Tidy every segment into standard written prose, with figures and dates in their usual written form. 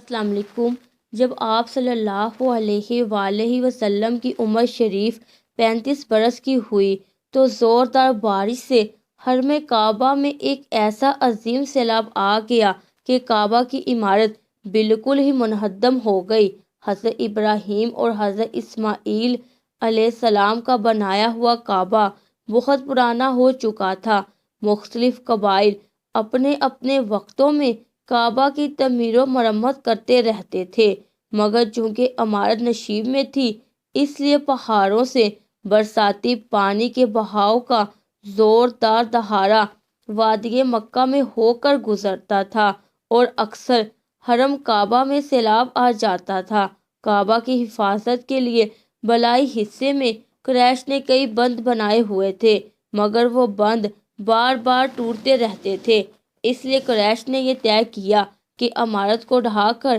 السلام علیکم۔ جب آپ صلی اللہ علیہ وآلہ وسلم کی عمر شریف 35 برس کی ہوئی تو زوردار بارش سے حرم کعبہ میں ایک ایسا عظیم سیلاب آ گیا کہ کعبہ کی عمارت بالکل ہی منہدم ہو گئی۔ حضرت ابراہیم اور حضرت اسماعیل علیہ السلام کا بنایا ہوا کعبہ بہت پرانا ہو چکا تھا۔ مختلف قبائل اپنے اپنے وقتوں میں کعبہ کی تعمیر و مرمت کرتے رہتے تھے، مگر چونکہ عمارت نشیب میں تھی اس لیے پہاڑوں سے برساتی پانی کے بہاؤ کا زوردار دہاڑہ وادی مکہ میں ہو کر گزرتا تھا اور اکثر حرم کعبہ میں سیلاب آ جاتا تھا۔ کعبہ کی حفاظت کے لیے بالائی حصے میں قریش نے کئی بند بنائے ہوئے تھے، مگر وہ بند بار بار ٹوٹتے رہتے تھے۔ اس لیے قریش نے یہ طے کیا کہ عمارت کو ڈھا کر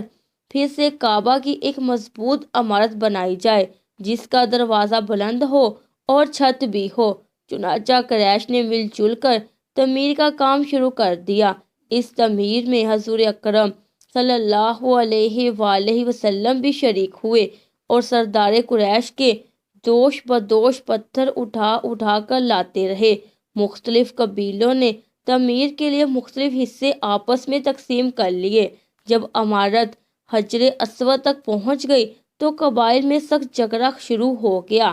پھر سے کعبہ کی ایک مضبوط عمارت بنائی جائے جس کا دروازہ بلند ہو اور چھت بھی ہو۔ چنانچہ قریش نے مل جل کر تعمیر کا کام شروع کر دیا۔ اس تعمیر میں حضور اکرم صلی اللہ علیہ وآلہ وسلم بھی شریک ہوئے اور سردار قریش کے دوش بدوش پتھر اٹھا اٹھا کر لاتے رہے۔ مختلف قبیلوں نے تعمیر کے لیے مختلف حصے آپس میں تقسیم کر لیے۔ جب عمارت حجر اسود تک پہنچ گئی تو قبائل میں سخت جھگڑا شروع ہو گیا۔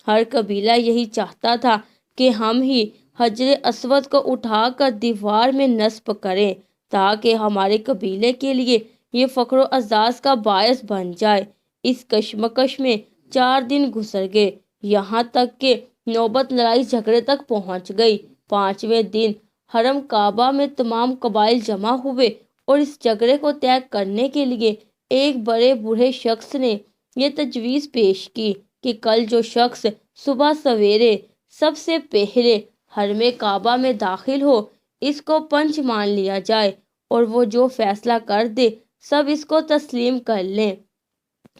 ہر قبیلہ یہی چاہتا تھا کہ ہم ہی حجر اسود کو اٹھا کر دیوار میں نصب کریں تاکہ ہمارے قبیلے کے لیے یہ فخر و اعزاز کا باعث بن جائے۔ اس کشمکش میں 4 دن گزر گئے، یہاں تک کہ نوبت لڑائی جھگڑے تک پہنچ گئی۔ 5ویں دن حرم کعبہ میں تمام قبائل جمع ہوئے اور اس جھگڑے کو طے کرنے کے لیے ایک بڑے بوڑھے شخص نے یہ تجویز پیش کی کہ کل جو شخص صبح سویرے سب سے پہلے حرم کعبہ میں داخل ہو اس کو پنچ مان لیا جائے اور وہ جو فیصلہ کر دے سب اس کو تسلیم کر لیں۔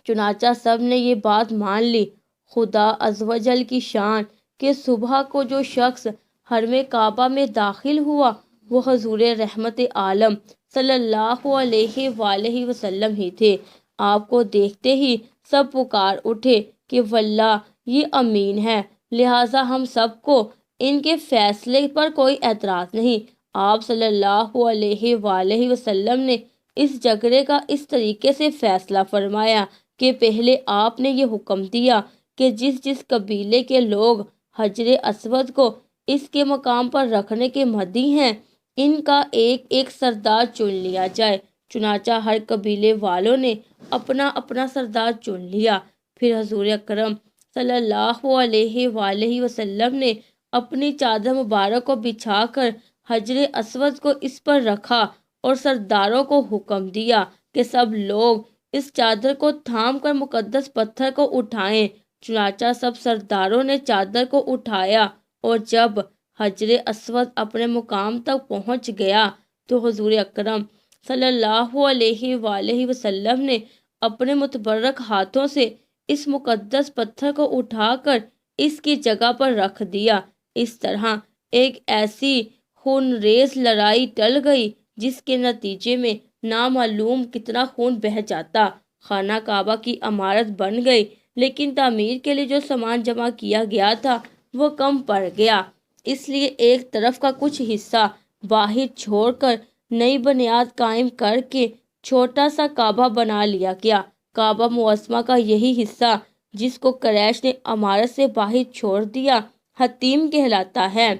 چنانچہ سب نے یہ بات مان لی۔ خدا عزوجل کی شان کہ صبح کو جو شخص حرم کعبہ میں داخل ہوا وہ حضور رحمت عالم صلی اللہ علیہ وآلہ وسلم ہی تھے۔ آپ کو دیکھتے ہی سب پکار اٹھے کہ واللہ یہ امین ہے، لہٰذا ہم سب کو ان کے فیصلے پر کوئی اعتراض نہیں۔ آپ صلی اللہ علیہ وآلہ وسلم نے اس جھگڑے کا اس طریقے سے فیصلہ فرمایا کہ پہلے آپ نے یہ حکم دیا کہ جس جس قبیلے کے لوگ حجر اسود کو اس کے مقام پر رکھنے کے مدعی ہیں ان کا ایک ایک سردار چن لیا جائے۔ چنانچہ ہر قبیلے والوں نے اپنا اپنا سردار چن لیا۔ پھر حضور اکرم صلی اللہ علیہ وآلہ وسلم نے اپنی چادر مبارک کو بچھا کر حجر اسود کو اس پر رکھا اور سرداروں کو حکم دیا کہ سب لوگ اس چادر کو تھام کر مقدس پتھر کو اٹھائیں۔ چنانچہ سب سرداروں نے چادر کو اٹھایا اور جب حجر اسود اپنے مقام تک پہنچ گیا تو حضور اکرم صلی اللہ علیہ وآلہ وسلم نے اپنے متبرک ہاتھوں سے اس مقدس پتھر کو اٹھا کر اس کی جگہ پر رکھ دیا۔ اس طرح ایک ایسی خونریز لڑائی ٹل گئی جس کے نتیجے میں نامعلوم کتنا خون بہہ جاتا۔ خانہ کعبہ کی عمارت بن گئی لیکن تعمیر کے لیے جو سامان جمع کیا گیا تھا وہ کم پڑ گیا، اس لیے ایک طرف کا کچھ حصہ باہر چھوڑ کر نئی بنیاد قائم کر کے چھوٹا سا کعبہ بنا لیا گیا۔ کعبہ معظمہ کا یہی حصہ جس کو قریش نے عمارت سے باہر چھوڑ دیا حطیم کہلاتا ہے،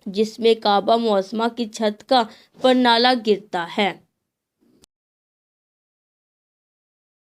جس میں کعبہ معظمہ کی چھت کا پرنالہ گرتا ہے۔